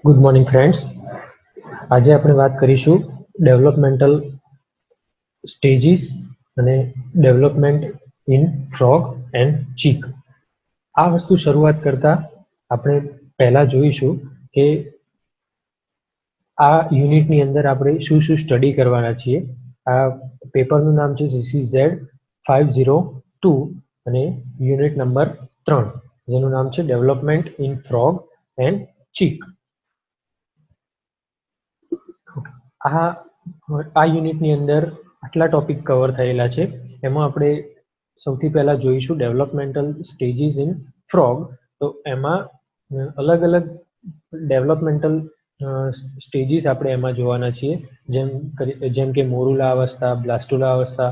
Good morning friends. આજે આપણે વાત કરીશું ડેવલપમેન્ટલ સ્ટેજીસ અને ડેવલપમેન્ટ ઇન ફ્રોગ એન્ડ ચીક. આ વસ્તુ શરૂઆત કરતા આપણે પહેલા જોઈશું કે આ યુનિટની અંદર આપણે શું શું સ્ટડી કરવાના છીએ. આ પેપરનું નામ છે CCZ 502 અને યુનિટ નંબર 3, જેનું નામ છે ડેવલપમેન્ટ ઇન ફ્રોગ એન્ડ ચીક. આ યુનિટની અંદર આટલા ટોપિક કવર થયેલા છે. એમાં આપણે સૌથી પહેલા જોઈશું ડેવલપમેન્ટલ સ્ટેજીસ ઇન ફ્રોગ. તો એમાં અલગ અલગ ડેવલપમેન્ટલ સ્ટેજીસ આપણે એમાં જોવાના છીએ, જેમ કે મોરુલા અવસ્થા, બ્લાસ્ટુલા અવસ્થા,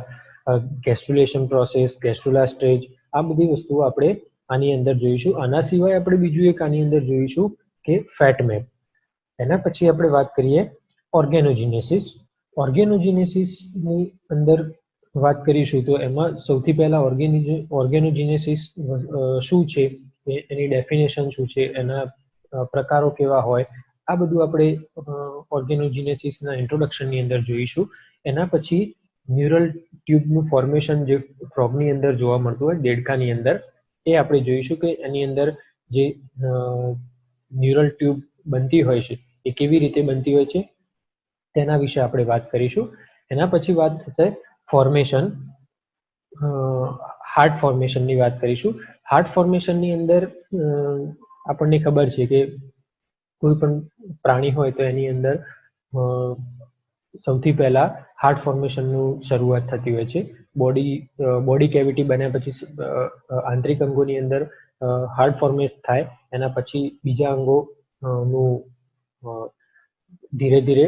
ગેસ્ટ્રુલેશન પ્રોસેસ, ગેસ્ટ્રુલા સ્ટેજ. આ બધી વસ્તુઓ આપણે આની અંદર જોઈશું. આના સિવાય આપણે બીજું એક આની અંદર જોઈશું કે ફેટ મેપ. એના પછી આપણે વાત કરીએ ઓર્ગેનોજીનેસિસ. ઓર્ગેનોજીનેસિસની અંદર વાત કરીશું તો એમાં સૌથી પહેલા ઓર્ગેનોજીનેસિસ શું છે, એની ડેફિનેશન શું છે, એના પ્રકારો કેવા હોય, આ બધું આપણે ઓર્ગેનોજીનેસિસના ઇન્ટ્રોડક્શનની અંદર જોઈશું. એના પછી ન્યુરલ ટ્યુબનું ફોર્મેશન જે ફ્રોગની અંદર જોવા મળતું હોય, દેડકાની અંદર, એ આપણે જોઈશું કે એની અંદર જે ન્યુરલ ટ્યુબ બનતી હોય છે એ કેવી રીતે બનતી હોય છે, તેના વિશે આપણે વાત કરીશું. એના પછી વાત થશે ફોર્મેશન, હાર્ટ ફોર્મેશનની વાત કરીશું. હાર્ટ ફોર્મેશનની અંદર આપણને ખબર છે કે કોઈ પણ પ્રાણી હોય તો એની અંદર સૌથી પહેલા હાર્ટ ફોર્મેશનનું શરૂઆત થતી હોય છે. બોડી કેવિટી બન્યા પછી આંતરિક અંગોની અંદર હાર્ટ ફોર્મેટ થાય. એના પછી બીજા અંગોનું ધીરે ધીરે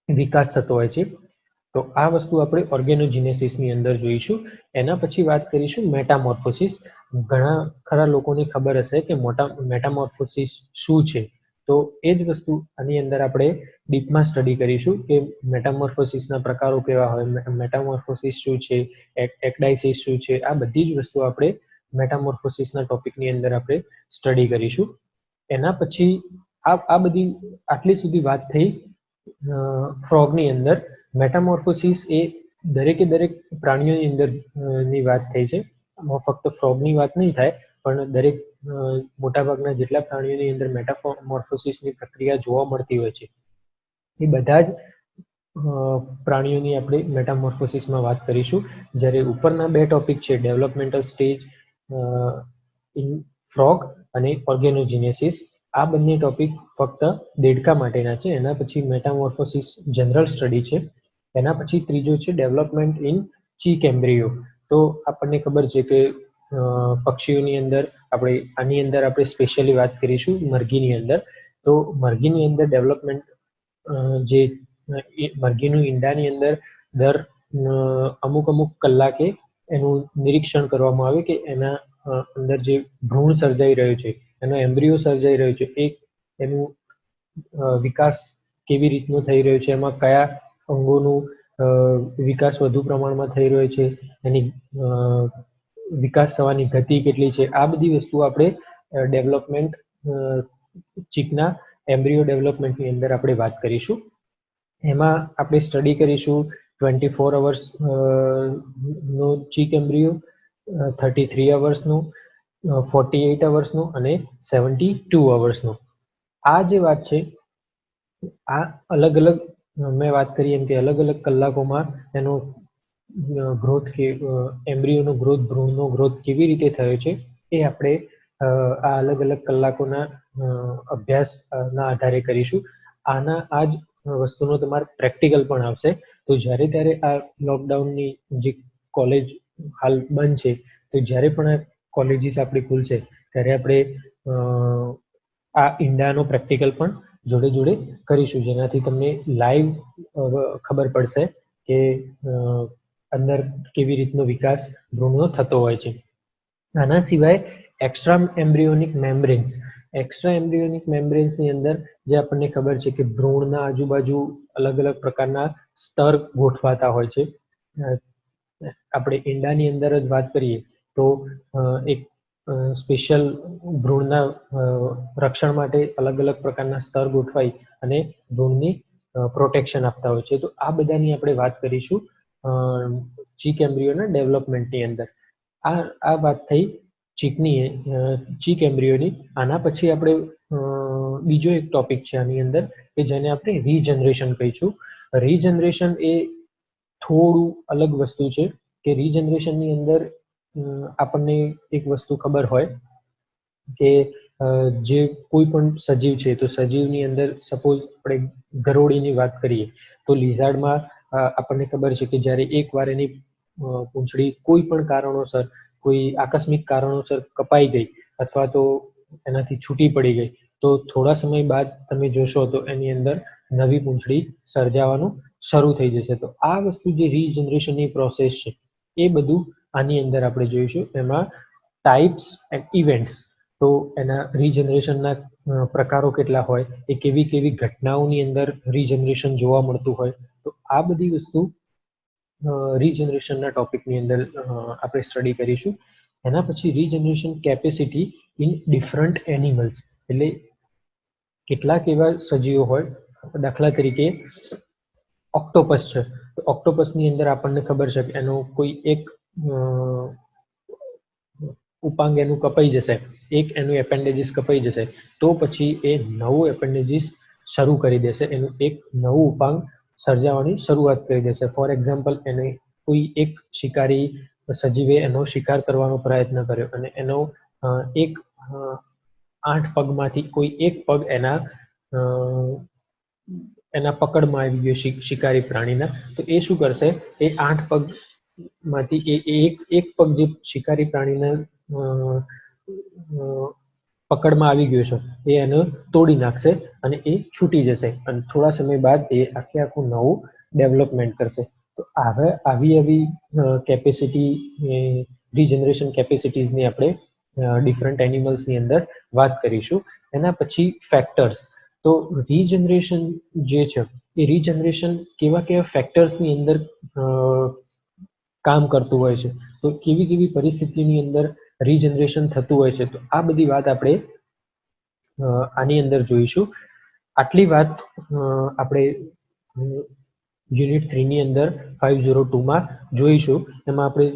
વિકાસ થતો હોય છે. તો આ વસ્તુ આપણે ઓર્ગેનોજીનેસિસની અંદર જોઈશું. એના પછી વાત કરીશું મેટામોર્ફોસિસ. ઘણા ખરા લોકોને ખબર હશે કે મેટામોર્ફોસિસ શું છે. તો એ જ વસ્તુ આની અંદર આપણે ડીપમાં સ્ટડી કરીશું કે મેટામોર્ફોસિસના પ્રકારો કેવા હોય, મેટામોર્ફોસિસ શું છે, એકડાઇસિસ શું છે. આ બધી જ વસ્તુ આપણે મેટામોર્ફોસિસના ટોપિકની અંદર આપણે સ્ટડી કરીશું. એના પછી આ બધી આટલી સુધી વાત થઈ ફ્રોગની અંદર. મેટામોર્ફોસિસ એ દરેકે દરેક પ્રાણીઓની અંદર ની વાત થઈ છે. ફક્ત ફ્રોગની વાત નહીં થાય, પણ દરેક મોટાભાગના જેટલા પ્રાણીઓની અંદર મેટામોર્ફોસિસની પ્રક્રિયા જોવા મળતી હોય છે, એ બધા જ પ્રાણીઓની આપણે મેટામોર્ફોસિસમાં વાત કરીશું. જ્યારે ઉપરના બે ટોપિક છે ડેવલપમેન્ટલ સ્ટેજ ઇન ફ્રોગ અને ઓર્ગેનોજીનેસિસ, આ બંને ટોપિક ફક્ત દેડકા માટેના છે. એના પછી મેટામોર્ફોસિસ જનરલ સ્ટડી છે. એના પછી ત્રીજો છે ડેવલપમેન્ટ ઇન ચીક એમ્બ્રિયો. તો આપણને ખબર છે કે પક્ષીઓની અંદર આની અંદર આપણે સ્પેશિયલી વાત કરીશું મરઘીની અંદર. તો મરઘીની અંદર ડેવલપમેન્ટ જે મરઘીનું ઈંડાની અંદર દર અમુક કલાકે એનું નિરીક્ષણ કરવામાં આવે કે એના અંદર જે ભ્રૂણ સર્જાઈ રહ્યું છે, એનો એમ્બ્રિયો સર્જાઈ રહ્યો છે, એનું વિકાસ કેવી રીતનો થઈ રહ્યો છે, એમાં કયા અંગોનું વિકાસ વધુ પ્રમાણમાં થઈ રહ્યો છે, એની વિકાસ થવાની ગતિ કેટલી છે. આ બધી વસ્તુઓ આપણે ડેવલપમેન્ટ ચીકના એમ્બ્રિયો ડેવલપમેન્ટની અંદર આપણે વાત કરીશું. એમાં આપણે સ્ટડી કરીશું 24 અવર્સ નો ચીક એમ્બ્રિયો, 33 અવર્સનું, 48 અવર્સનું અને 72 અવર્સનું. આ જે વાત છે, આ અલગ અલગ મેં વાત કરી એમ કે અલગ અલગ કલાકોમાં એનો ગ્રોથ એમ્બ્રિયોનો ગ્રોથ, ભ્રૂણનો ગ્રોથ કેવી રીતે થયો છે, એ આપણે આ અલગ અલગ કલાકોના અભ્યાસના આધારે કરીશું. આ જ વસ્તુનો તમારે પ્રેક્ટિકલ પણ આવશે. તો જ્યારે ત્યારે આ લોકડાઉનની જે કોલેજ હાલ બંધ છે, તો જ્યારે પણ આ કોલેજીસ આપણી ખુલશે ત્યારે આપણે આ ઈંડાનો પ્રેક્ટિકલ પણ જોડે જોડે કરીશું, જેનાથી તમને લાઈવ ખબર પડશે કે અંદર કેવી રીતનો વિકાસ ભ્રૂણનો થતો હોય છે. આના સિવાય એક્સ્ટ્રા એમ્બ્રિયોનિક મેમ્બ્રેન્સની અંદર જે આપણને ખબર છે કે ભ્રૂણના આજુબાજુ અલગ અલગ પ્રકારના સ્તર ગોઠવાતા હોય છે. આપણે ઈંડાની અંદર જ વાત કરીએ તો એક સ્પેશિયલ ભ્રૂણના રક્ષણ માટે અલગ અલગ પ્રકારના સ્તર ગોઠવાઈ અને ભ્રૂણની પ્રોટેક્શન આપતા હોય છે. તો આ બધાની આપણે વાત કરીશું ચીક એમ્બ્રિયોના ડેવલપમેન્ટની અંદર. આ વાત થઈ ચીકની ચીક એમ્બ્રિયોની. આના પછી આપણે બીજો એક ટોપિક છે આની અંદર કે જેને આપણે રીજનરેશન કહીશું. રીજનરેશન એ થોડું અલગ વસ્તુ છે કે રીજનરેશનની અંદર આપણને એક વસ્તુ ખબર હોય કે જે કોઈ પણ સજીવ છે તો સજીવની અંદર સપોઝ આપણે ગરોળીની વાત કરીએ તો લિઝાર્ડમાં આપણને ખબર છે કે જ્યારે એકવાર એની પૂંછડી કોઈ પણ કારણોસર કોઈ આકસ્મિક કારણોસર કપાઈ ગઈ અથવા તો એનાથી છૂટી પડી ગઈ તો થોડા સમય બાદ તમે જોશો તો એની અંદર નવી પૂંછડી સર્જાવાનું શરૂ થઈ જશે. તો આ વસ્તુ જે રીજનરેશનની પ્રોસેસ છે એ બધું આની અંદર આપણે જોઈશું. એમાં ટાઈપ્સ એન્ડ ઇવેન્ટ્સ, તો એના રીજનરેશનના પ્રકારો કેટલા હોય, એ કેવી કેવી ઘટનાઓની અંદર રીજનરેશન જોવા મળતું હોય, તો આ બધી વસ્તુ રીજનરેશનના ટોપિકની અંદર આપણે સ્ટડી કરીશું. એના પછી regeneration capacity in different animals, એટલે કેટલાક એવા સજીવો હોય, દાખલા તરીકે ઓક્ટોપસ છે. તો ઓક્ટોપસની અંદર આપણને ખબર છે કે એનો કોઈ એક ઉપાંગ એનું કપાઈ જશે, એક એનું એપેન્ડેજીસ કપાઈ જશે, તો પછી એ નવું એપેન્ડેજીસ શરૂ કરી દેશે, એનું એક નવું ઉપાંગ સર્જાવાની શરૂઆત કરી દેશે. ફોર એક્ઝામ્પલ, એને કોઈ એક શિકારી સજીવે એનો શિકાર કરવાનો પ્રયત્ન કર્યો અને એનો એક 8 પગમાંથી કોઈ એક પગ એના પકડમાં આવી ગયો શિકારી પ્રાણીના, તો એ શું કરશે, એ 8 પગમાંથી એક પગ જે શિકારી પ્રાણીના પકડમાં આવી ગયો છે એ એને તોડી નાખશે અને એ છૂટી જશે અને થોડા સમય બાદ એ આખું નવું ડેવલપમેન્ટ કરશે. તો આવી કેપેસિટી રીજનરેશન કેપેસિટીઝની આપણે ડિફરન્ટ એનિમલ્સની અંદર વાત કરીશું. એના પછી ફેક્ટર્સ. તો રીજનરેશન જે છે એ રીજનરેશન કેવા કેવા ફેક્ટર્સની અંદર કામ કરતું હોય છે, તો કેવી કેવી પરિસ્થિતિની અંદર રીજનરેશન થતું હોય છે, તો આ બધી વાત આપણે આની અંદર જોઈશું. આટલી વાત આપણે યુનિટ 3ની અંદર 502માં જોઈશું. એમાં આપણે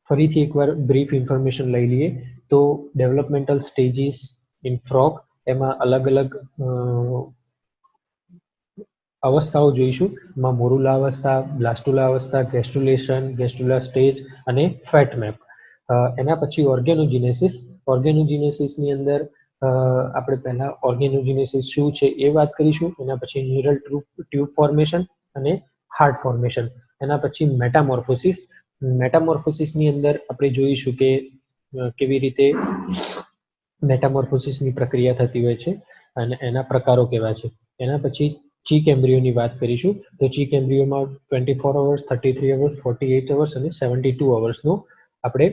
ફરીથી એકવાર બ્રીફ ઇન્ફોર્મેશન લઈ લઈએ તો ડેવલપમેન્ટલ સ્ટેજીસ ઇન ફ્રોગ, એમાં અલગ અલગ અવસ્થાઓ જોઈશું. એમાં મોરુલા અવસ્થા, બ્લાસ્ટુલા અવસ્થા, ગેસ્ટ્રુલા સ્ટેજ અને ફેટ મેપ. એના પછી ઓર્ગેનોજીનેસિસ. ઓર્ગેનોજીનેસિસની અંદર આપણે પહેલા ઓર્ગેનોજીનેસિસ શું છે એ વાત કરીશું. એના પછી ન્યુરલ ટ્યુબ ફોર્મેશન અને હાર્ટ ફોર્મેશન. એના પછી મેટામોર્ફોસિસ. મેટામોર્ફોસિસની અંદર આપણે જોઈશું કે કેવી રીતે મેટામોર્ફોસિસની પ્રક્રિયા થતી હોય છે અને એના પ્રકારો કેવા છે. એના પછી ચીક એમ્બ્રિયોની વાત કરીશું. તો ચીક એમ્બ્રિયોમાં 24 અવર્સ, 33 અવર્સ, 48 અવર્સ અને 72 અવર્સનો આપણે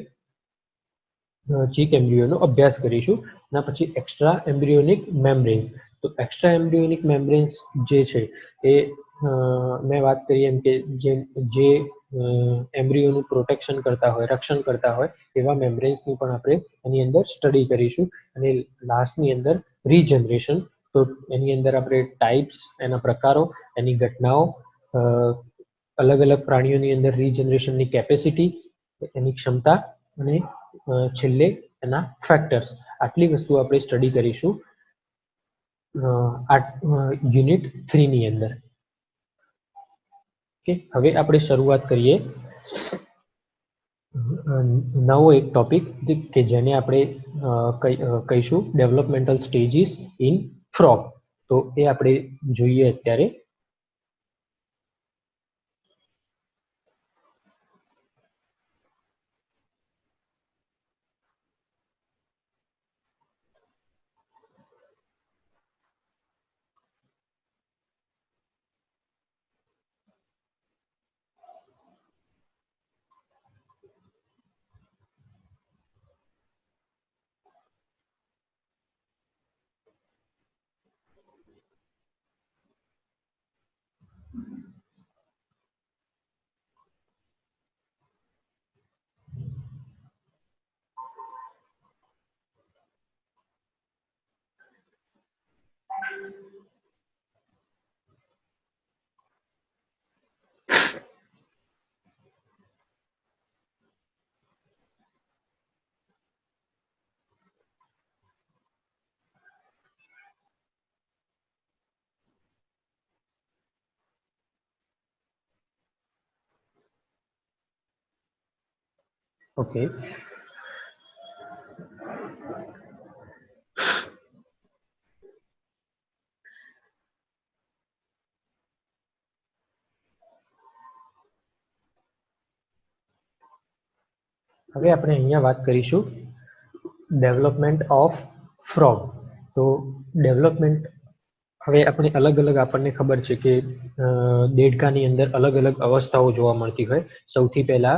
ચીક એમ્બ્રિયોનો અભ્યાસ કરીશું. એના પછી એક્સ્ટ્રા એમ્બ્રિયોનિક મેમ્બ્રેન્સ. તો એક્સ્ટ્રા એમ્બ્રિયોનિક મેમ્બ્રેન્સ જે છે એ મેં વાત કરી એમ કે જે એમ્બ્રિયોનું પ્રોટેક્શન કરતા હોય, રક્ષણ કરતા હોય એવા મેમ્બ્રેન્સની પણ આપણે એની અંદર સ્ટડી કરીશું. અને લાસ્ટની અંદર રીજનરેશન. તો એની અંદર આપણે ટાઈપ્સ, એના પ્રકારો, એની ઘટનાઓ, અલગ અલગ પ્રાણીઓની અંદર રીજનરેશનની કેપેસિટી, એની ક્ષમતા અને છેલ્લે એના ફેક્ટર્સ, આટલી વસ્તુ આપણે સ્ટડી કરીશું યુનિટ 3ની અંદર. ઓકે, હવે આપણે શરૂઆત કરીએ નવો એક ટોપિક કે જેને આપણે કહીશું ડેવલપમેન્ટલ સ્ટેજીસ ઇન ફ્રોગ. તો એ આપણે જોઈએ અત્યારે. ઓકે. હવે આપણે અહીંયા વાત કરીશું ડેવલપમેન્ટ ઓફ ફ્રોગ. તો ડેવલપમેન્ટ, હવે આપણે અલગ અલગ આપણને ખબર છે કે દેડકાની અંદર અલગ અલગ અવસ્થાઓ જોવા મળતી હોય. સૌથી પહેલા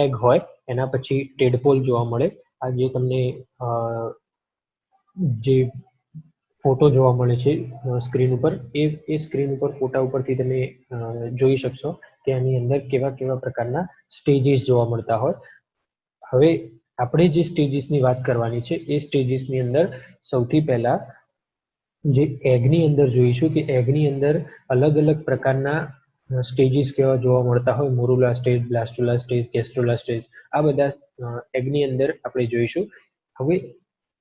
એગ હોય, એના પછી ટેડપોલ જોવા મળે. આ જે તમને જે ફોટો જોવા મળે છે સ્ક્રીન ઉપર, એ સ્ક્રીન ઉપર ફોટા ઉપરથી તમે જોઈ શકશો કે આની અંદર કેવા કેવા પ્રકારના સ્ટેજીસ જોવા મળતા હોય. હવે આપણે જે સ્ટેજીસની વાત કરવાની છે, એ સ્ટેજીસની અંદર સૌથી પહેલા જે એગની અંદર જોઈશું કે એગની અંદર અલગ અલગ પ્રકારના સ્ટેજીસ કેવા જોવા મળતા હોય. મોરુલા સ્ટેજ, બ્લાસ્ટુલા સ્ટેજ, ગેસ્ટ્રુલા સ્ટેજ, આ બધા એગની અંદર આપણે જોઈશું. હવે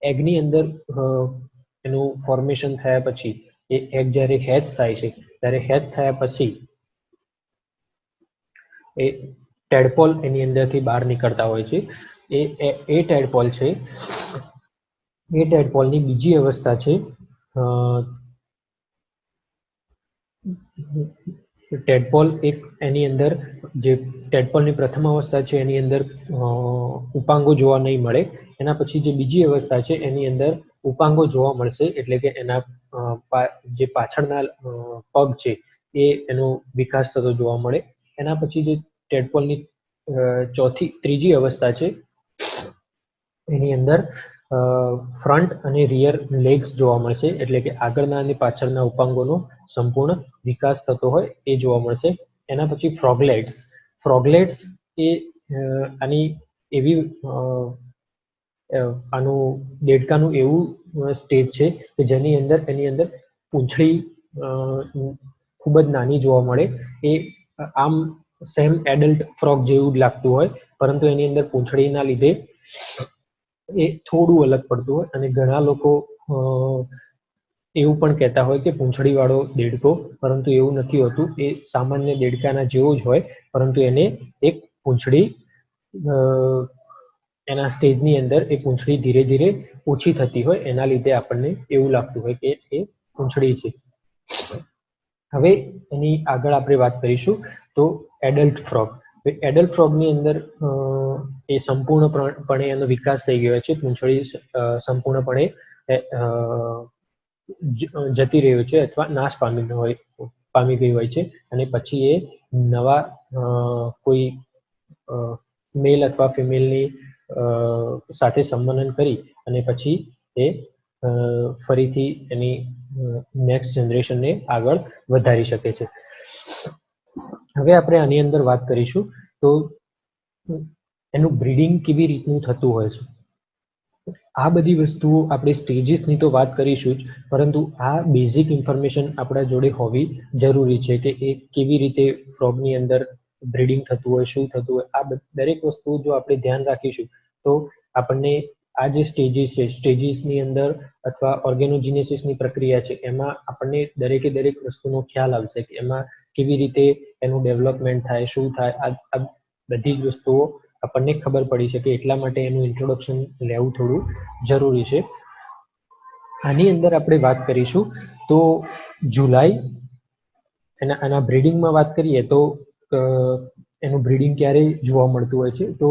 એગની અંદર એનું ફોર્મેશન થયા પછી, એ એગ જ્યારે હેચ થાય છે, ત્યારે હેચ થયા પછી એ ટેડપોલ એની અંદરથી બહાર નીકળતા હોય છે. એ ટેડપોલ છે, એ ટેડપોલની બીજી અવસ્થા છે ટેડપોલ. એક એની અંદર જે ટેડપોલની પ્રથમ અવસ્થા છે, એની અંદર ઉપાંગો જોવા નહીં મળે. એના પછી જે બીજી અવસ્થા છે, એની અંદર ઉપાંગો જોવા મળશે, એટલે કે એના જે પાછળના પગ છે, એ એનો વિકાસ થતો જોવા મળે. એના પછી જે ટેડપોલની ત્રીજી અવસ્થા છે, એની અંદર ફ્રન્ટ અને રિયર લેગ્સ જોવા મળશે, એટલે કે આગળના અને પાછળના ઉપાંગોનો સંપૂર્ણ વિકાસ થતો હોય એ જોવા મળશે. એના પછી ફ્રોગલેટ્સ. ફ્રોગલેટ્સ એ આની એવી આનું દેડકાનું એવું સ્ટેજ છે કે જેની અંદર એની અંદર પૂંછડી ખૂબ જ નાની જોવા મળે. એ આમ સેમ એડલ્ટ ફ્રોગ જેવું જ લાગતું હોય, પરંતુ એની અંદર પૂંછડીના લીધે એ થોડું અલગ પડતું હોય. અને ઘણા લોકો એવું પણ કહેતા હોય કે પૂંછડી વાળો દેડકો, પરંતુ એવું નથી હોતું. એ સામાન્ય દેડકાના જેવો જ હોય, પરંતુ એને એક પૂંછડી એના સ્ટેજની અંદર એ પૂંછડી ધીરે ધીરે ઓછી થતી હોય, એના લીધે આપણને એવું લાગતું હોય કે એ પૂંછડી છે. હવે એની આગળ આપણે વાત કરીશું તો એડલ્ટ ફ્રોગ. એડલ્ટ ફ્રોગની અંદર એ સંપૂર્ણપણે એનો વિકાસ થઈ ગયો છે. પૂંછડી સંપૂર્ણપણે જતી રહ્યો છે અથવા નાશ પામી ગઈ હોય છે. અને પછી એ નવા કોઈ મેલ અથવા ફિમેલની સાથે સંબંધન કરી અને પછી એ ફરીથી એની નેક્સ્ટ જનરેશનને આગળ વધારી શકે છે. હવે આપણે આની અંદર વાત કરીશું તો એનું બ્રીડિંગ કેવી રીતનું થતું હોય છે. આ બધી વસ્તુઓ આપણે સ્ટેજીસની તો વાત કરીશું જ, પરંતુ આ બેઝિક ઇન્ફોર્મેશન આપણા જોડે હોવી જરૂરી છે કે એ કેવી રીતે ફ્રોગની અંદર બ્રીડિંગ થતું હોય, શું થતું હોય. આ દરેક વસ્તુ જો આપણે ધ્યાન રાખીશું તો આપણને આ જે સ્ટેજીસ છે, સ્ટેજીસની અંદર અથવા ઓર્ગેનોજીનેસિસની પ્રક્રિયા છે, એમાં આપણને દરેકે દરેક વસ્તુનો ખ્યાલ આવશે કે એમાં કેવી રીતે એનું ડેવલપમેન્ટ થાય, શું થાય. આ બધી જ વસ્તુઓ આપણને ખબર પડી શકે, એટલા માટે એનું ઇન્ટ્રોડક્શન લેવું થોડું જરૂરી છે. આની અંદર આપણે વાત કરીશું તો જુલાઈ, આના બ્રીડિંગમાં વાત કરીએ તો એનું બ્રીડિંગ ક્યારે જોવા મળતું હોય છે તો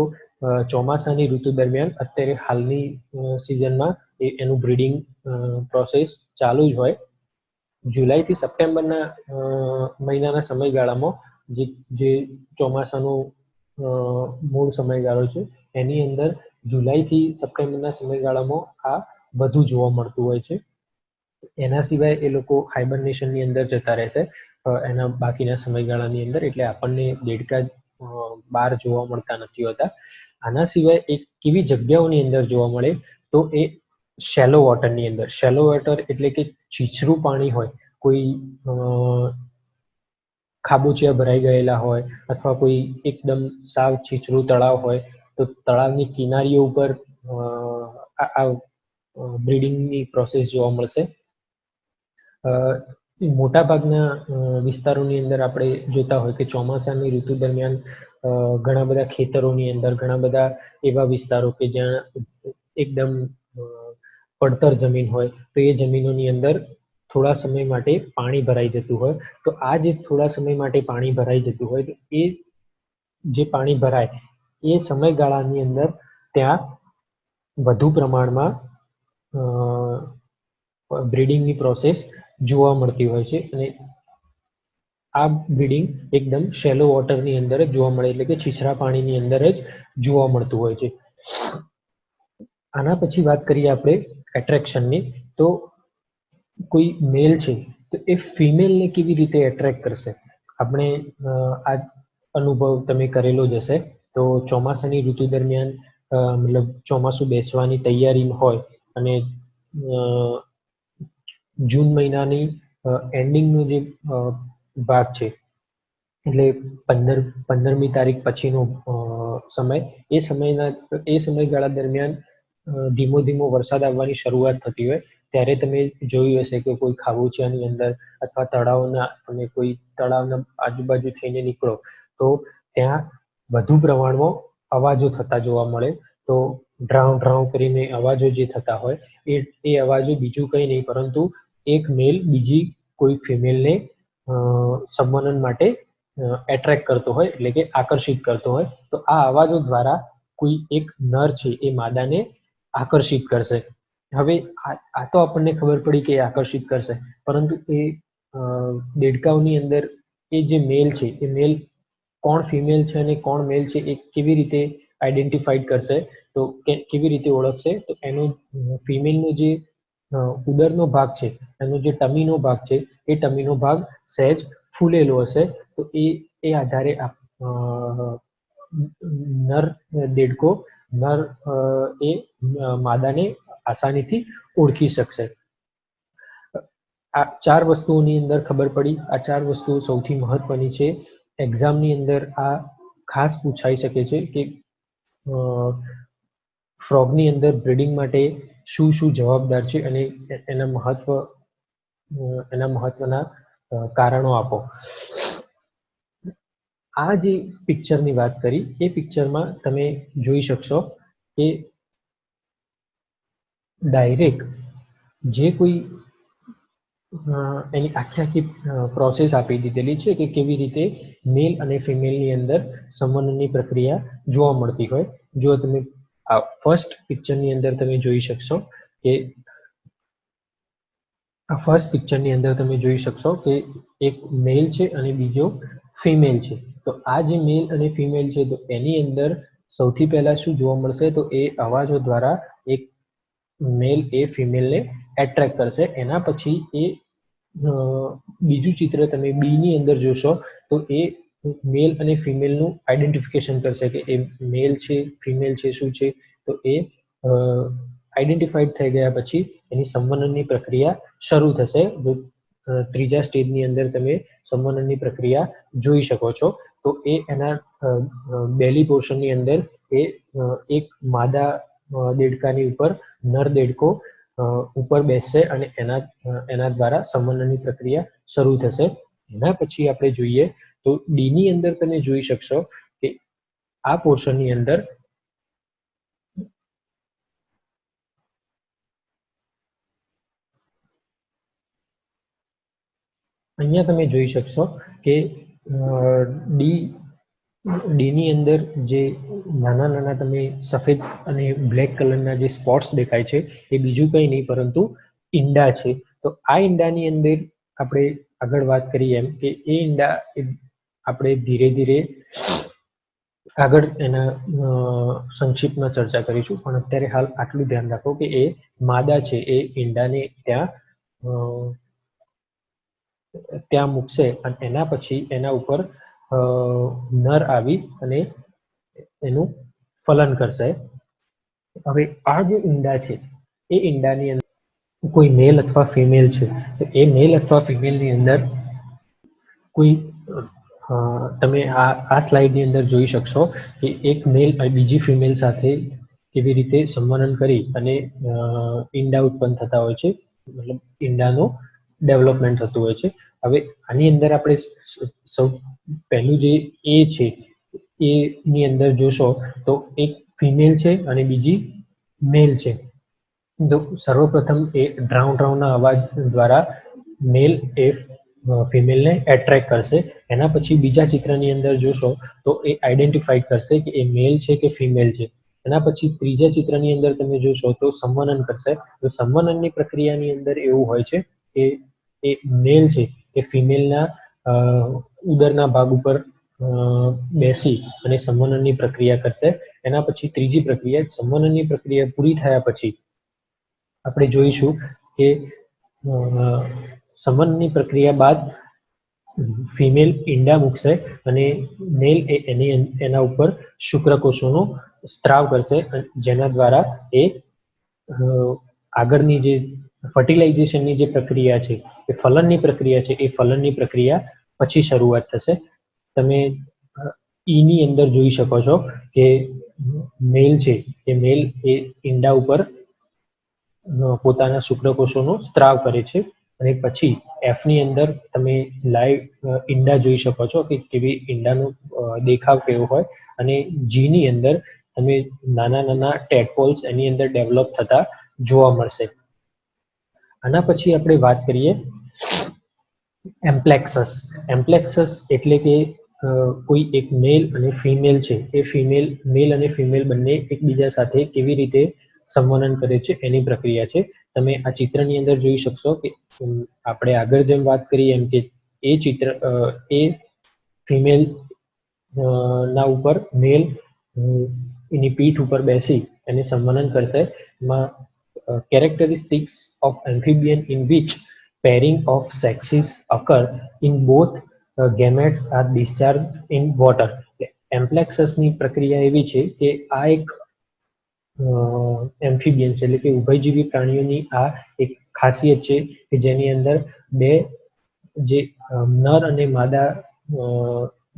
ચોમાસાની ઋતુ દરમિયાન, અત્યારે હાલની સિઝનમાં એનું બ્રીડિંગ પ્રોસેસ ચાલુ જ હોય. જુલાઈથી સપ્ટેમ્બરના મહિનાના સમયગાળામાં જે ચોમાસાનો મૂળ સમયગાળો છે, એની અંદર જુલાઈથી સપ્ટેમ્બરના સમયગાળામાં આ વધુ જોવા મળતું હોય છે. એના સિવાય એ લોકો હાઇબરનેશનની અંદર જતા રહેશે એના બાકીના સમયગાળાની અંદર, એટલે આપણને દેડકા બહાર જોવા મળતા નથી હોતા. આના સિવાય એક કેવી જગ્યાઓની અંદર જોવા મળે તો એ શેલો વોટરની અંદર. શેલો વોટર એટલે કે છીછરું પાણી હોય, કોઈ ખાબોચિયા ભરાઈ ગયેલા હોય અથવા કોઈ એકદમ સાવ છીછરું તળાવ હોય, તો તળાવની કિનારીઓ ઉપર આ બ્રીડિંગની પ્રોસેસ જોવા મળશે. મોટા ભાગના વિસ્તારોની અંદર આપણે જોતા હોય કે ચોમાસાની ઋતુ દરમિયાન ઘણા બધા ખેતરોની અંદર, ઘણા બધા એવા વિસ્તારો કે જ્યાં એકદમ પડતર જમીન હોય, તો એ જમીનોની અંદર થોડા સમય માટે પાણી ભરાઈ જતું હોય. તો આ જે થોડા સમય માટે પાણી ભરાઈ જતું હોય, તો એ જે પાણી ભરાય એ સમયગાળાની અંદર ત્યાં વધુ પ્રમાણમાં બ્રીડિંગની પ્રોસેસ જોવા મળતી હોય છે. અને આ બ્રીડિંગ એકદમ શેલો વોટરની અંદર જ જોવા મળે, એટલે કે છીછરા પાણીની અંદર જ જોવા મળતું હોય છે. આના પછી વાત કરીએ આપણે એટ્રેક્શનની. તો કોઈ મેલ છે તો એ ફિમેલને કેવી રીતે એટ્રેક્ટ કરશે? આપણે આ અનુભવ તમે કરેલો જ હશે. તો ચોમાસાની ઋતુ દરમિયાન મતલબ ચોમાસું બેસવાની તૈયારીમાં હોય અને જૂન મહિનાની એન્ડિંગનો જે ભાગ છે, એટલે 15મી તારીખ પછીનો સમય, એ સમયગાળા દરમિયાન ધીમો ધીમો વરસાદ આવવાની શરૂઆત થતી હોય. ત્યારે તમે જોયું હશે કે કોઈ ખાબોચિયાની અંદર અથવા તમે કોઈ તળાવના આજુબાજુ થઈને નીકળો તો ત્યાં વધુ પ્રમાણમાં અવાજો થતા જોવા મળે. તો ડ્રાઉ ડ્રાઉ કરીને અવાજો જે થતા હોય એ અવાજો બીજું કંઈ નહીં પરંતુ એક મેલ બીજી કોઈ ફિમેલને સંવહન માટે એટ્રેક્ટ કરતો હોય, એટલે કે આકર્ષિત કરતો હોય. તો આ અવાજો દ્વારા કોઈ એક નર છે એ માદાને આકર્ષિત કરશે. હવે આ તો આપણને ખબર પડી કે આકર્ષિત કરશે, પરંતુ એ દેડકાઓની અંદર એ જે મેલ છે એ મેલ કોણ ફિમેલ છે અને કોણ મેલ છે એ કેવી રીતે આઈડેન્ટિફાઈડ કરશે? તો કેવી રીતે ઓળખશે? તો એનો ફિમેલનો જે ઉદરનો ભાગ છે, એનો જે ટમીનો ભાગ છે, એ ટમીનો ભાગ સહેજ ફૂલેલો હશે. તો એ આધારે નર દેડકો એ માદાને આસાનીથી ઓળખી શકશે. આ 4 વસ્તુઓની અંદર ખબર પડી. આ 4 વસ્તુઓ સૌથી મહત્વની છે. એક્ઝામની અંદર આ ખાસ પૂછાઈ શકે છે કે ફ્રોગની અંદર બ્રીડિંગ માટે શું શું જવાબદાર છે અને એના મહત્વના કારણો આપો. આ જે પિક્ચરની વાત કરી એ પિક્ચરમાં તમે જોઈ શકશો કે ડાયરેક્ટ જે કોઈ એની આખી પ્રોસેસ આપી દીધેલી છે કે કેવી રીતે મેલ અને ફિમેલની અંદર સંવહનની પ્રક્રિયા જોવા મળતી હોય. જો તમે આ ફર્સ્ટ પિક્ચરની અંદર તમે જોઈ શકશો કે એક મેલ છે અને બીજો ફિમેલ છે. તો આ જે મેલ અને ફિમેલ છે તો એની અંદર સૌથી પહેલા શું જોવા મળશે? તો એ અવાજો દ્વારા એક મેલ એ ફિમેલને એટ્રેક્ટ કરશે. એના પછી એ બીજું ચિત્ર તમે બી ની અંદર જોશો તો એ મેલ અને ફિમેલનું આઈડેન્ટિફિકેશન કરશે કે એ મેલ છે, ફિમેલ છે, શું છે. તો એ આઈડેન્ટિફાઈડ થઈ ગયા પછી એની સંવહનની પ્રક્રિયા શરૂ થશે. ત્રીજા સ્ટેજની અંદર તમે સંવહનની પ્રક્રિયા જોઈ શકો છો. તો એ એના બેલી પોર્શનની અંદર એ એક માદા દેડકાની ઉપર નર દેડકો ઉપર બેસશે અને એના દ્વારા સંવહનની પ્રક્રિયા શરૂ થશે. એના પછી આપણે જોઈએ તો ડી ની અંદર તમે જોઈ શકશો કે આ પોર્શનની અંદર અહીંયા તમે જોઈ શકશો કે ડી ની અંદર જે નાના નાના તમે સફેદ અને બ્લેક કલરના જે સ્પોટ્સ દેખાય છે એ બીજું કંઈ નહીં પરંતુ ઈંડા છે. તો આ ઈંડાની અંદર આપણે આગળ વાત કરીએ એમ કે એ ઈંડા આપણે ધીરે ધીરે આગળ એના સંક્ષિપ્તમાં ચર્ચા કરીશું, પણ અત્યારે હાલ આટલું ધ્યાન રાખો કે એ માદા છે એ ઈંડાને ત્યાં મૂકશે અને એના પછી એના ઉપર નર આવી અને એનું ફલન કરશે. હવે આ જે ઈંડા છે એ ઈંડાની અંદર કોઈ મેલ અથવા ફિમેલ છે તો એ મેલ અથવા ફિમેલની અંદર કોઈ તમે આ સ્લાઇડની અંદર જોઈ શકશો કે એક મેલ બીજી ફિમેલ સાથે કેવી રીતે સંવહન કરી અને ઈંડા ઉત્પન્ન થતા હોય છે, મતલબ ઈંડાનું ડેવલપમેન્ટ થતું હોય છે. હવે આની અંદર આપણે સૌ પહેલું જે એ છે એ ની અંદર જોશો તો એક ફિમેલ છે અને બીજી મેલ છે. તો સર્વપ્રથમ એ ડ્રાઉના અવાજ દ્વારા મેલ એ ફિમેલને એટ્રેક્ટ કરશે. એના પછી બીજા ચિત્રની અંદર જોશો તો એ આઈડેન્ટિફાઈ કરશે કે એ મેલ છે કે ફિમેલ છે. એના પછી ત્રીજા ચિત્રની અંદર તમે જોશો તો સંવનન કરશે. તો સંવનનની પ્રક્રિયાની અંદર એવું હોય છે કે એ મેલ છે એ ફિમેલના ઉદરના ભાગ ઉપર બેસી અને સંવનનની પ્રક્રિયા કરશે. એના પછી ત્રીજી પ્રક્રિયા સંવનનની પ્રક્રિયા પૂરી થયા પછી આપણે જોઈશું કે સંવનનની પ્રક્રિયા બાદ ફિમેલ ઈંડા મૂકશે અને મેલ એના ઉપર શુક્રકોષોનો સ્ત્રાવ કરશે, જેના દ્વારા એ આગળની જે ફર્ટિલાઇઝેશનની જે પ્રક્રિયા છે એ ફલનની પ્રક્રિયા છે એ ફલનની પ્રક્રિયા પછી શરૂઆત થશે. તમે ઈની અંદર જોઈ શકો છો કે મેલ છે એ મેલ એ ઈંડા ઉપર પોતાના શુક્રકોષોનો સ્ત્રાવ કરે છે અને પછી એફની અંદર તમે લાઈવ ઈંડા જોઈ શકો છો કે કેવી ઈંડાનો દેખાવ કેવો હોય અને જીની અંદર તમે નાના નાના ટેડપોલ્સ એની અંદર ડેવલપ થતા જોવા મળશે. આના પછી આપણે વાત કરીએ એમ્પ્લેક્સસ. એમ્પ્લેક્સસ એટલે કે કોઈ એક મેલ અને ફિમેલ છે એ મેલ અને ફિમેલ બંને એકબીજા સાથે કેવી રીતે સંવનન કરે છે એની પ્રક્રિયા છે. તમે આ ચિત્રની અંદર જોઈ શકશો કે આપણે આગળ જેમ વાત કરીએ એમ કે એ ચિત્ર એ ફિમેલ ના ઉપર મેલ એની પીઠ ઉપર બેસી એને સંવનન કરશે. એમાં characteristics of amphibian in which pairing of sexes occur in both gametes are discharged in water. એમ્પ્લેક્સસ ની પ્રક્રિયા એવી છે કે આ એક એમ્ફિબિયન્સ એટલે કે ઉભયજીવી પ્રાણીઓની આ એક ખાસિયત છે કે જેની અંદર બે જે નર અને માદા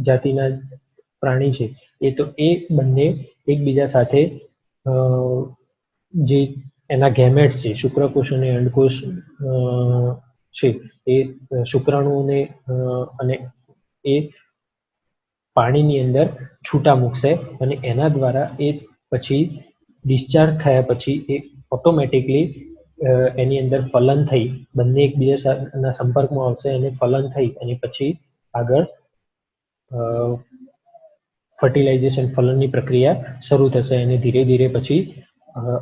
જાતિના પ્રાણી છે એ બંને એકબીજા સાથે જે એના ગેમેટ્સ છે શુક્રકોષ અને અંડકોષ છે એ શુક્રાણુઓને અને એ પાણીની અંદર છૂટા મૂકશે અને એના દ્વારા એ પછી ડિસ્ચાર્જ થયા પછી એ ઓટોમેટિકલી એની અંદર ફલન થઈ બંને એકબીજાના સંપર્કમાં આવશે અને ફલન થઈ અને પછી આગળ ફર્ટિલાઇઝેશન ફલનની પ્રક્રિયા શરૂ થશે અને ધીરે ધીરે પછી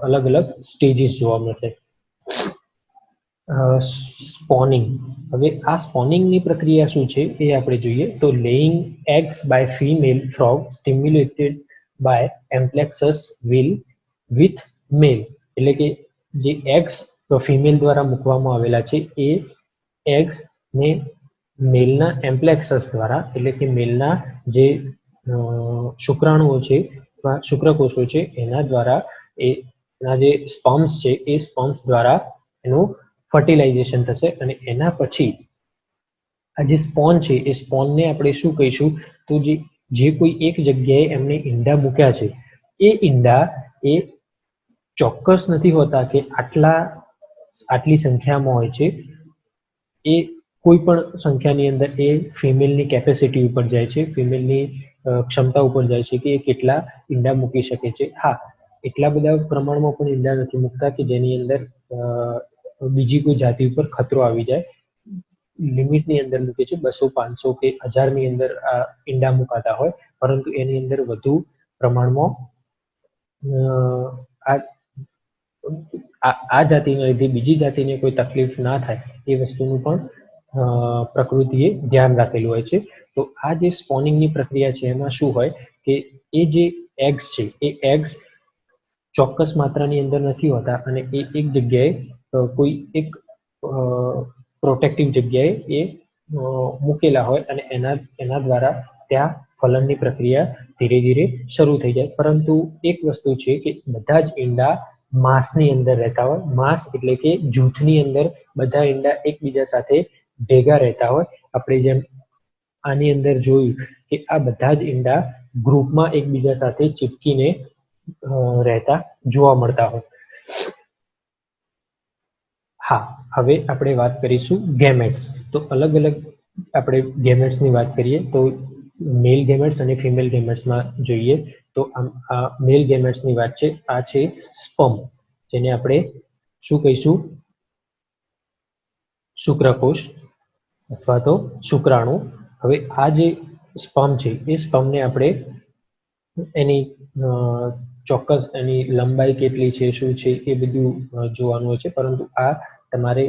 અલગ અલગ સ્ટેજીસ જોવા મળશે. સ્પોનિંગ. હવે આ સ્પોનિંગની પ્રક્રિયા શું છે એ આપણે જોઈએ તો laying eggs by female frog stimulated by amplexus with male. એટલે કે જે એગ્સ ફિમેલ દ્વારા મૂકવામાં આવેલા છે એ એગ્સ ને મેલના એમ્પ્લેક્સસ દ્વારા એટલે કે મેલના જે શુક્રાણુઓ છે શુક્રકોષો છે એના દ્વારા એના જે સ્પર્મ્સ છે એ સ્પર્મ્સ દ્વારા એનું ફર્ટિલાઇઝેશન થશે અને એના પછી આ જે સ્પોન છે એ સ્પોનને આપણે શું કહીશું તો જે કોઈ એક જગ્યાએ એમને ઈંડા મૂક્યા છે એ ઈંડા એ ચોક્કસ નથી હોતા કે આટલી સંખ્યામાં હોય છે. એ કોઈ પણ સંખ્યાની અંદર એ ફિમેલની કેપેસિટી ઉપર જાય છે, ફિમેલની ક્ષમતા ઉપર જાય છે કે એ કેટલા ઈંડા મૂકી શકે છે. હા, એટલા બધા પ્રમાણમાં પણ ઈંડા નથી મૂકતા કે જેની અંદર બીજી કોઈ જાતિ ઉપર ખતરો આવી જાય. લિમિટની અંદર મૂકે છે 200, 500 કે 1000 ની અંદર આ ઈંડા મુકાતા હોય, પરંતુ એની અંદર વધુ પ્રમાણમાં આ જાતિના લીધે બીજી જાતિને કોઈ તકલીફ ના થાય એ વસ્તુનું પણ પ્રકૃતિએ ધ્યાન રાખેલું હોય છે. તો આ જે સ્પોનિંગની પ્રક્રિયા છે એમાં શું હોય કે એ જે એગ્સ છે એ એગ્સ ચોક્કસ માત્રાની અંદર નથી હોતા અને એ એક જગ્યાએ કોઈ એક પ્રોટેક્ટિવ જગ્યાએ એ મૂકેલા હોય અને એના દ્વારા ત્યાં ફલનની પ્રક્રિયા ધીરે ધીરે શરૂ થઈ જાય. પરંતુ એક વસ્તુ છે કે બધા જ ઈંડા માસની અંદર રહેતા હોય. માસ એટલે કે જૂથની અંદર બધા ઈંડા એકબીજા સાથે ભેગા રહેતા હોય. આપણે જેમ આની અંદર જોયું કે આ બધા જ ઈંડા ગ્રુપમાં એકબીજા સાથે ચીપકીને રહેતા જોવા મળતા હોય. હા, હવે આપણે વાત કરીશું ગેમેટ્સ. તો અલગ અલગ આપણે ગેમેટ્સની વાત કરીએ તો મેલ ગેમેટ્સ અને ફિમેલ ગેમેટ્સમાં જોઈએ તો આ મેલ ગેમેટ્સની વાત છે. આ છે સ્પર્મ, જેને આપણે શું કહીશું? શુક્રકોષ અથવા તો શુક્રાણુ. હવે આ જે સ્પર્મ છે એ સ્પર્મને આપણે એની ચોક્કસ એની લંબાઈ કેટલી છે, શું છે એ બધું જોવાનું હોય છે, પરંતુ આ તમારે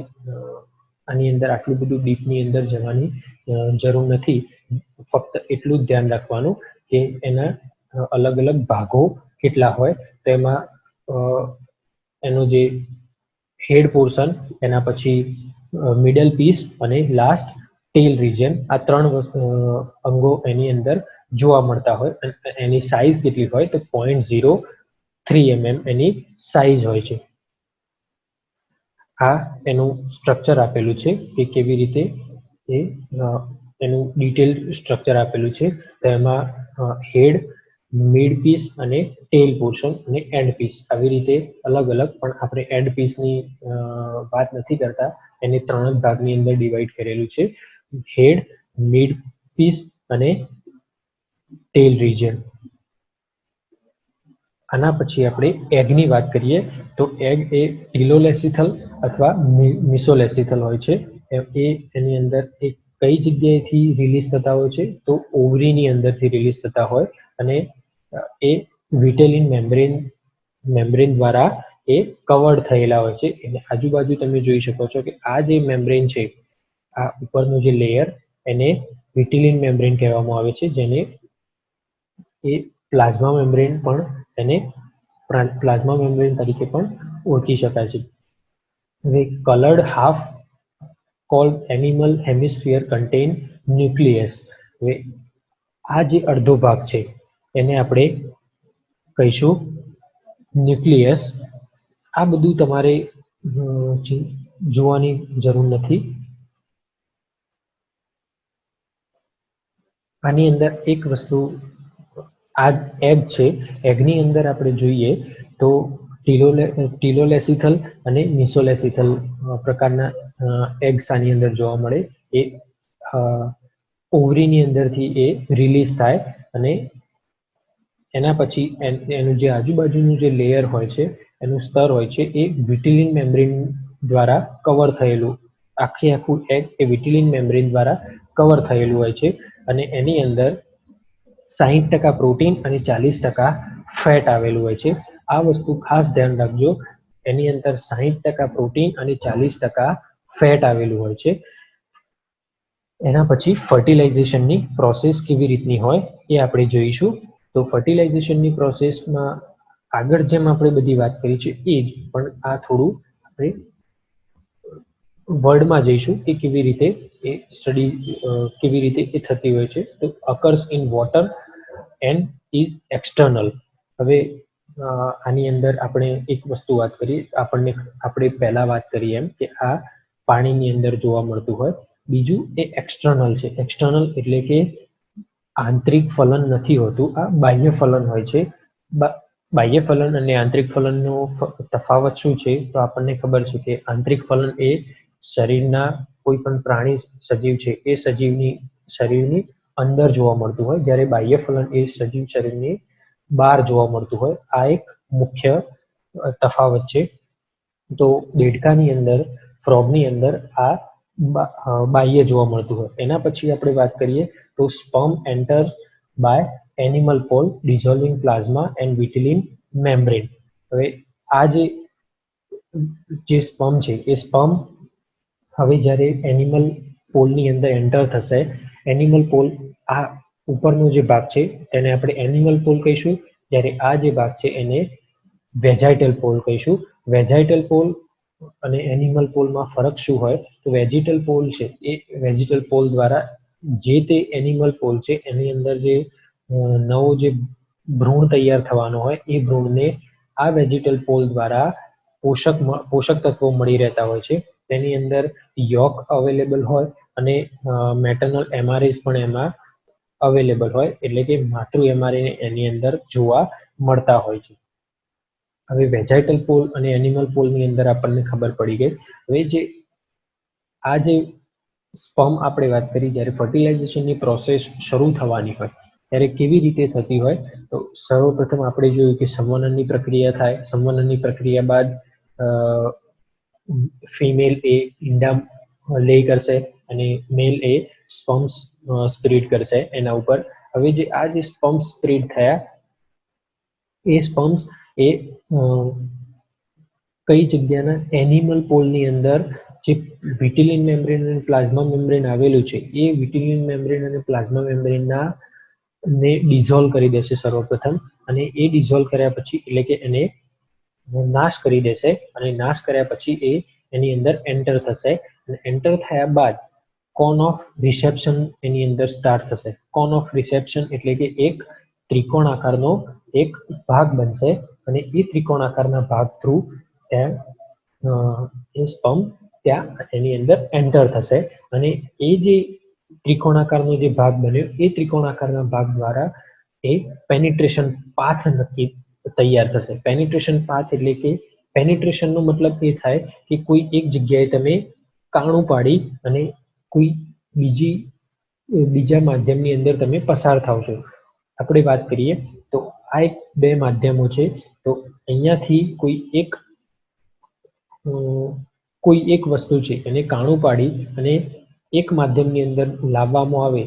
આની અંદર આટલું બધું ડીપની અંદર જવાની જરૂર નથી. ફક્ત એટલું જ ધ્યાન રાખવાનું કે એના અલગ અલગ ભાગો કેટલા હોય, તેમાં એનું જે હેડ પોર્શન, એના પછી મિડલ પીસ અને લાસ્ટ ટેલ રિજન, આ ત્રણ અંગો એની અંદર જોવા મળતા હોય. એની સાઇઝ કેટલી હોય તો 0.03 mm એની સાઇઝ હોય છે. આ એનું સ્ટ્રક્ચર આપેલું છે કે કેવી રીતે એ એનું ડિટેલ સ્ટ્રક્ચર આપેલું છે. તેમાં હેડ, મિડ પીસ અને ટેલ પોર્શન અને એન્ડ પીસ, આવી રીતે અલગ અલગ, પણ આપણે એન્ડ પીસની વાત નથી કરતા. એને 3 જ ભાગની અંદર ડિવાઈડ કરેલું છે: હેડ, મિડ પીસ અને ટેલ રિજન. આના પછી આપણે એગની વાત કરીએ તો એગ એ ટીલોલેસિથલ અથવા મિસોલેસિથલ હોય છે. એની અંદર એ કઈ જગ્યાએથી રિલીઝ થતા હોય છે તો ઓવરીની અંદરથી રિલીઝ થતા હોય, અને એ વિટેલિન મેમ્બ્રેન દ્વારા એ કવર્ડ થયેલા હોય છે. એટલે આજુબાજુ તમે જોઈ શકો છો કે આ જે મેમ્બ્રેન છે, આ ઉપરનું જે લેયર, એને વિટેલિન મેમ્બ્રેન કહેવામાં આવે છે, જેને એ પ્લાઝ્મા મેમ્બ્રેન પણ એને પ્લાઝ્મા મેમ્બ્રેન તરીકે પણ ઓળખી શકાય છે. હવે coloured half cold animal hemisphere contain nucleus. હવે આ જે અડધો ભાગ છે એને આપણે કહીશું ન્યુક્લિયસ. આ બધું તમારે જોવાની જરૂર નથી. આની અંદર એક વસ્તુ, આ એગ છે, એગની અંદર આપણે જોઈએ તો ટીલોલેસિથલ અને મિસોલેસિથલ પ્રકારના એગ્સ આની અંદર જોવા મળે. એ ઓવરીની અંદરથી એ રિલીઝ થાય, અને એના પછી એનું જે આજુબાજુનું જે લેયર હોય છે, એનું સ્તર હોય છે, એ વિટિલિન મેમ્બ્રેન દ્વારા કવર થયેલું, આખું એગ એ વિટિલિન મેમ્બ્રેન દ્વારા કવર થયેલું હોય છે. અને એની અંદર 60% પ્રોટીન અને 40% ફેટ આવેલું હોય છે. આ વસ્તુ ખાસ ધ્યાન રાખજો, એની અંદર 60% પ્રોટીન અને 40% ફેટ આવેલું હોય છે. એના પછી ફર્ટિલાઇઝેશનની પ્રોસેસ કેવી રીતની હોય એ આપણે જોઈશું. તો ફર્ટિલાઇઝેશનની પ્રોસેસમાં આગળ જેમ આપણે બધી વાત કરી છે એ જ, પણ આ થોડું આપણે વર્ડમાં જઈશું કે કેવી રીતે એ સ્ટડી કેવી રીતે એ થતી હોય છે. તો occurs in water and is external. હવે આની અંદર આપણે એક વસ્તુ વાત કરીએ, આપણે પહેલા વાત કરી એમ કે આ પાણીની અંદર જોવા મળતું હોય. બીજું એ એક્સટર્નલ છે. એક્સટર્નલ એટલે કે આંતરિક ફલન નથી હોતું, આ બાહ્ય ફલન હોય છે. બાહ્ય ફલન અને આંતરિક ફલનનો તફાવત શું છે? તો આપણને ખબર છે કે આંતરિક ફલન એ શરીરના કોઈ પણ પ્રાણી સજીવ છે એ શરીરની અંદર જોવા મળતું હોય, જ્યારે બાહ્ય ફલન એ સજીવ શરીરની બહાર જોવા મળતું હોય. આ એક મુખ્ય તફાવત છે. તો દેડકાની અંદર, ફ્રોગની અંદર આ બાહ્ય જોવા મળતું હોય. એના પછી આપણે વાત કરીએ તો sperm enter by animal pole dissolving plasma and vitelline membrane. હવે આ જે સ્પર્મ છે એ સ્પર્મ હવે જ્યારે એનિમલ પોલની અંદર એન્ટર થશે, એનિમલ પોલ, આ ઉપરનો જે ભાગ છે તેને આપણે એનિમલ પોલ કહીશું, જ્યારે આ જે ભાગ છે એને વેજાઇટલ પોલ કહીશું. વેજાઇટલ પોલ અને એનિમલ પોલમાં ફરક શું હોય? તો વેજીટલ પોલ છે એ વેજીટલ પોલ દ્વારા જે તે એનિમલ પોલ છે એની અંદર જે નવો જે ભ્રૂણ તૈયાર થવાનો હોય એ ભ્રૂણને આ વેજીટલ પોલ દ્વારા પોષક તત્વો મળી રહેતા હોય છે. તેની અંદર યોક અવેલેબલ હોય અને મેટર્નલ એમઆરએસ પણ એમાં અવેલેબલ હોય, એટલે કે માતૃ એમઆરએન એની અંદર જોવા મળતા હોય છે. હવે વેજાઇટલ પોલ અને એનિમલ પોલની અંદર આપણને ખબર પડી ગઈ. હવે આ જે સ્પર્મ આપણે વાત કરી, જ્યારે ફર્ટિલાઇઝેશનની પ્રોસેસ શરૂ થવાની હોય ત્યારે કેવી રીતે થતી હોય, તો સર્વપ્રથમ આપણે જોયું કે સંવનનની પ્રક્રિયા થાય. સંવનનની પ્રક્રિયા બાદ ફિમેલ એ ઈંડા લે કરશે અને મેલ એ સ્પર્મ્સ સ્પ્રેડ કરશે એના ઉપર. હવે આ જે સ્પર્મ્સ સ્પ્રેડ થયા એ સ્પર્મ્સ એ કઈ જગ્યાના એનિમલ પોલની અંદર જે વિટિલિન મેમ્બ્રેન અને પ્લાઝ્મા મેમ્બ્રેન આવેલું છે એ વિટિલિન મેમ્બ્રેન અને પ્લાઝ્મા મેમ્બ્રેનના ને ડિઝોલ્વ કરી દેશે સર્વપ્રથમ. અને એ ડિઝોલ્વ કર્યા પછી એટલે કે એને નાશ કરી દેશે અને નાશ કર્યા પછી એ એની અંદર એન્ટર થશે. અને એન્ટર થયા બાદ કોન ઓફ રિસેપ્શન એની અંદર સ્ટાર્ટ થશે. કોન ઓફ રિસેપ્શન એટલે કે એક ત્રિકોણ આકારનો એક ભાગ બનશે અને એ ત્રિકોણ આકારના ભાગ થ્રુ ત્યાં એ સ્પર્મ ત્યાં એની અંદર એન્ટર થશે અને એ જે ત્રિકોણાકારનો જે ભાગ બન્યો એ ત્રિકોણાકારના ભાગ દ્વારા એ પેનિટ્રેશન પાથ નક્કી તૈયાર થશે. પેનિટ્રેશન પાથ એટલે કે પેનિટ્રેશનનો મતલબ એ થાય કે કોઈ એક જગ્યાએ તમે કાણું પાડી અને કોઈ બીજા માધ્યમની અંદર તમે પસાર થાવ છો. આપણે વાત કરીએ તો આ એક બે માધ્યમો છે. તો અહીંયાથી કોઈ એક વસ્તુ છે એને કાણું પાડી અને એક માધ્યમની અંદર લાવવામાં આવે,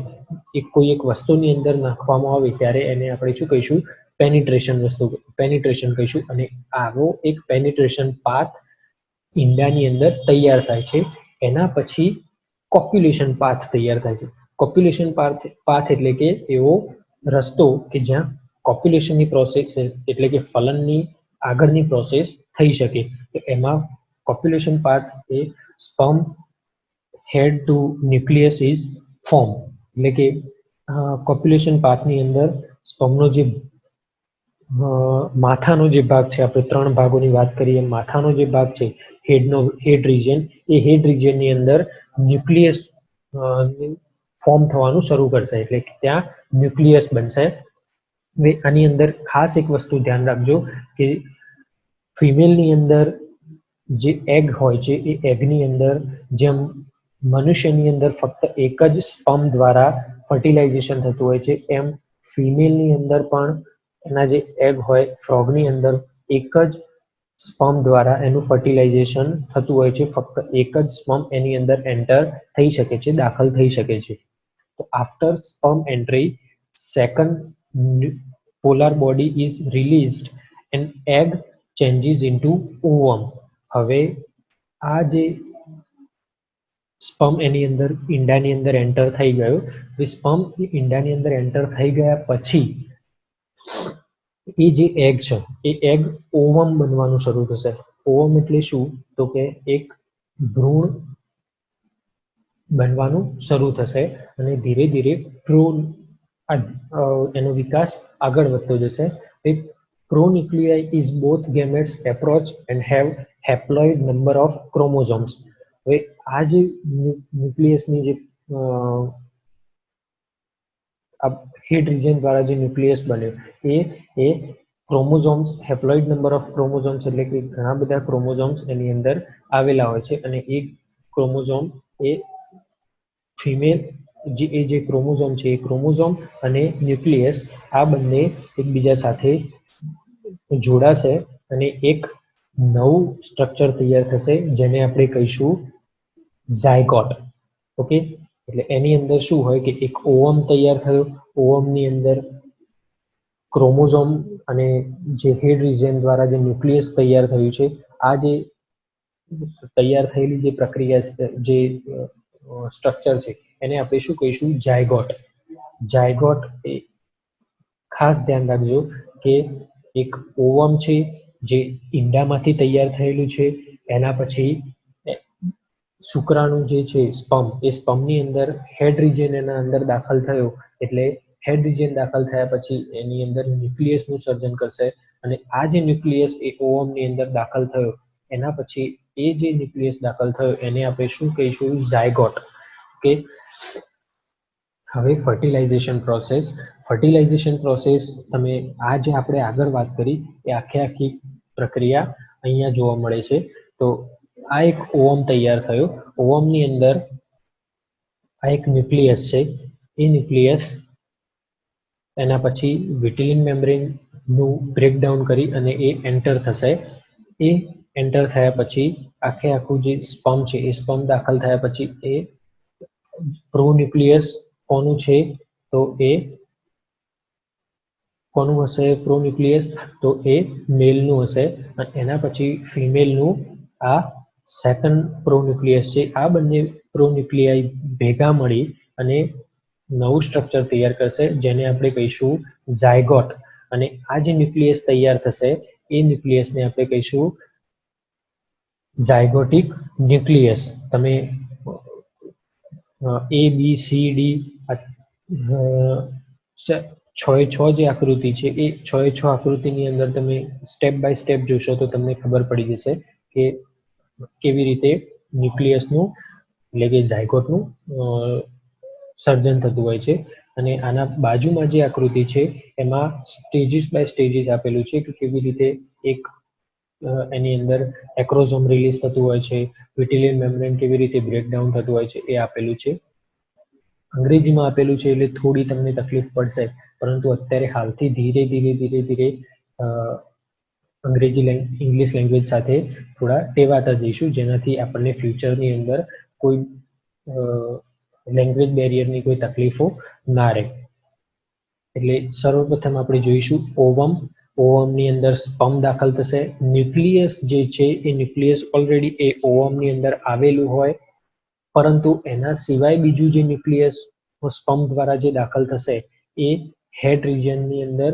કોઈ એક વસ્તુની અંદર નાખવામાં આવે ત્યારે એને આપણે શું કહીશું? પેનિટ્રેશન કહીશું. અને આવો એક પેનિટ્રેશન પાથ ઈંડાની અંદર તૈયાર થાય છે. એના પછી કોપ્યુલેશન પાથ તૈયાર થાય છે. કોપ્યુલેશન પાથ એટલે કે એવો રસ્તો કે જ્યાં કોપ્યુલેશનની પ્રોસેસ એટલે કે ફલનની આગળની પ્રોસેસ થઈ શકે. તો એમાં કોપ્યુલેશન પાથ એ sperm head to nucleus is form એટલે કે કોપ્યુલેશન પાથની અંદર સ્પર્મનો જે માથાનો જે ભાગ છે, આપણે ત્રણ ભાગોની વાત કરીએ, માથાનો જે ભાગ છે હેડ રિજિયન, એ હેડ રિજિયનની અંદર ન્યુક્લિયસ ફોર્મ થવાનું શરૂ કરશે એટલે કે ત્યાં ન્યુક્લિયસ બનશે. આની અંદર ખાસ એક વસ્તુ ધ્યાન રાખજો કે ફિમેલની અંદર જે એગ હોય છે એ એગની અંદર જેમ મનુષ્યની અંદર ફક્ત એક જ સ્પર્મ દ્વારા ફર્ટિલાઇઝેશન થતું હોય છે, એમ ફિમેલની અંદર પણ એના જે એગ હોય ફ્રોગની અંદર એક જ સ્પર્મ દ્વારા એનું ફર્ટિલાઇઝેશન થતું હોય છે. ફક્ત એક જ સ્પર્મ એની અંદર એન્ટર થઈ શકે છે, દાખલ થઈ શકે છે. તો after sperm entry second polar body is released and egg changes into ઓવમ. હવે આ જે સ્પર્મ એની અંદર ઈંડાની અંદર એન્ટર થઈ ગયો, સ્પર્મ ઈંડાની અંદર એન્ટર થઈ ગયા પછી એ જે એગ છે એ એગ ઓવમ બનવાનું શરૂ થશે. ઓવમ એટલે શું? તો કે એક ભ્રૂણ બનવાનું શરૂ થશે અને ધીરે ધીરે ભ્રૂણ એનો વિકાસ આગળ વધતો જશે. Pronuclei is both gametes approach and have haploid number of chromosomes. હવે આ જે ન્યુક્લિયસની જે હેડ રિજન દ્વારા જે ન્યુક્લિયસ બન્યો એ chromosomes, haploid number of chromosomes એટલે કે ઘણા બધા ક્રોમોઝોમ્સ એની અંદર આવેલા હોય છે અને એ ક્રોમોઝોમ એ ફિમેલ જે ક્રોમોઝોમ છે એ ક્રોમોઝોમ અને ન્યુક્લિયસ આ બંને એકબીજા સાથે જોડાશે અને એક નવું સ્ટ્રક્ચર તૈયાર થશે જેને આપણે કહીશું ઝાયગોટ. ઓકે, એટલે એની અંદર શું હોય કે એક ઓવમ તૈયાર થયો, ઓવમની અંદર ક્રોમોઝોમ અને જે હેડ રિજન દ્વારા જે ન્યુક્લિયસ તૈયાર થયું છે, આ જે તૈયાર થયેલી જે પ્રક્રિયા છે, જે સ્ટ્રક્ચર છે એને આપણે શું કહીશું? ઝાયગોટ. ઝાયગોટ એ ખાસ ધ્યાન રાખજો કે એક ઓવમ છે જે ઈંડામાંથી તૈયાર થયેલું છે, એના પછી શુક્રાણુ જે છે સ્પર્મ, એ સ્પર્મની અંદર હેડ રિજન એના અંદર દાખલ થયો એટલે હેડ રિજન દાખલ થયા પછી એની અંદર ન્યુક્લિયસનું સર્જન કરશે અને આ જે ન્યુક્લિયસ એ ઓવમની અંદર દાખલ થયો એના પછી એ જે ન્યુક્લિયસ દાખલ થયો એને આપણે શું કહીશું? ઝાયગોટ. ઓકે, હવે ફર્ટિલાઇઝેશન પ્રોસેસ તમે આ જે આપણે આગળ વાત કરી એ આખી પ્રક્રિયા અહીંયા જોવા મળે છે. તો આ એક ઓવમ તૈયાર થયો, ઓવમની અંદર આ એક ન્યુક્લિયસ છે. એ ન્યુક્લિયસ એના પછી વિટિલિન મેમ્બ્રેનનું બ્રેકડાઉન કરી અને એ એન્ટર થશે. એ એન્ટર થયા પછી આખું જે સ્પર્મ છે એ સ્પર્મ દાખલ થયા પછી એ પ્રોન્યુક્લિયસ કોનું છે તો એ કોનું હશે પ્રોન્યુક્લિયસ તો એ મેલનું હશે અને એના પછી ફિમેલનું આ સેકન્ડ પ્રોન્યુક્લિયસ છે. આ બંને પ્રોન્યુક્લિયાઈ ભેગા મળી અને નવું સ્ટ્રક્ચર તૈયાર કરશે જેને આપણે કહીશું ઝાયગોટ. અને આ જે ન્યુક્લિયસ તૈયાર થશે એ ન્યુક્લિયસને આપણે કહીશું ઝાયગોટિક ન્યુક્લિયસ. તમે A B C D 6 જે આકૃતિ છે એ 6 આકૃતિની અંદર તમે સ્ટેપ બાય સ્ટેપ જોશો તો તમને ખબર પડી જશે કે કેવી રીતે ન્યુક્લિયસનું એટલે કે ઝાયગોટનું સર્જન થતું હોય છે. અને આના બાજુમાં જે આકૃતિ છે એમાં સ્ટેજીસ બાય સ્ટેજીસ આપેલું છે કે કેવી રીતે એક એની અંદર એક્રોઝોમ રિલીઝ થતું હોય છે, વિટિલિયન મેમ્બ્રેન કેવી રીતે બ્રેકડાઉન થતું હોય છે એ આપેલું છે. અંગ્રેજીમાં આપેલું છે એટલે થોડી તમને તકલીફ પડશે, પરંતુ અત્યારે હાલથી ધીરે ધીરે ઇંગ્લિશ લેંગ્વેજ સાથે થોડા ટેવાતા જઈશું, જેનાથી આપણને ફ્યુચરની અંદર કોઈ લેંગ્વેજ બેરિયરની કોઈ તકલીફો ના રહે. એટલે સર્વપ્રથમ આપણે જોઈશું ઓવમ. ઓવમની અંદર સ્પર્મ દાખલ થશે. ન્યુક્લિયસ જે છે એ ન્યુક્લિયસ ઓલરેડી એ ઓવમની અંદર આવેલું હોય, પરંતુ એના સિવાય બીજું જે ન્યુક્લિયસ સ્પર્મ દ્વારા જે દાખલ થશે એ હેડ રિજિયનની અંદર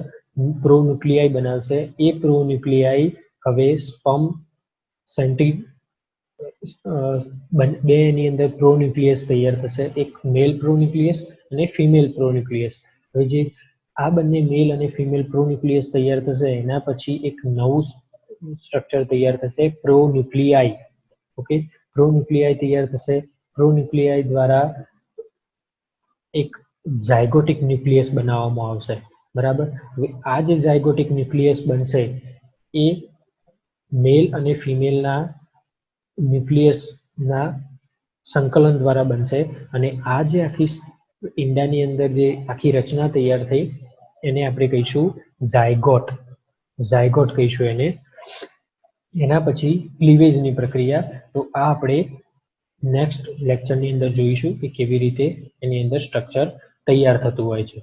પ્રોન્યુક્લિયાઈ બનાવશે. એ પ્રોન્યુક્લિયાઈ હવે સ્પર્મ સેન્ટ્રી બે એની અંદર પ્રોન્યુક્લિયસ તૈયાર થશે, એક મેલ પ્રોન્યુક્લિયસ અને ફિમેલ પ્રોન્યુક્લિયસ. હવે જે આ બંને મેલ અને ફિમેલ પ્રોન્યુક્લિયસ તૈયાર થશે એના પછી એક નવું સ્ટ્રક્ચર તૈયાર થશે પ્રોન્યુક્લિયાઈ. ઓકે, પ્રોન્યુક્લિયાઈ તૈયાર થશે. પ્રોન્યુક્લિયાઈ દ્વારા એક ઝાયગોટિક ન્યુક્લિયસ બનાવવામાં આવશે. બરાબર. હવે આ જે ઝાયગોટિક ન્યુક્લિયસ બનશે એ મેલ અને ફિમેલના ન્યુક્લિયસના સંકલન દ્વારા બનશે. અને આ જે આખી ઈંડાની અંદર જે આખી રચના તૈયાર થઈ એને આપણે કહીશું ઝાયગોટ. ઝાયગોટ કહીશું એને. એના પછી ક્લીવેજની પ્રક્રિયા. તો આ આપણે નેક્સ્ટ લેક્ચરની અંદર જોઈશું કે કેવી રીતે એની અંદર સ્ટ્રક્ચર તૈયાર થતું હોય છે.